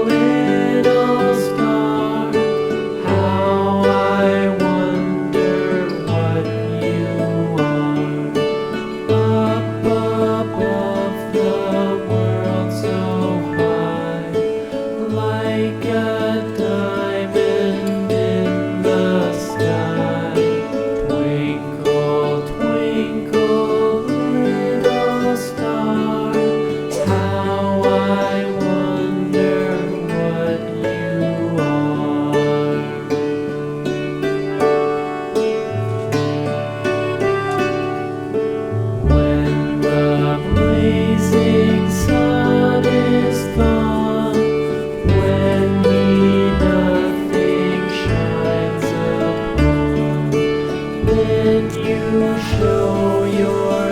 little star, how I wonder what you are. Up above the world so high, like a diamond in the sky. Twinkle, twinkle, little star, how I wonder what you are. When the blazing sun is gone, when he nothing shines upon, then you show your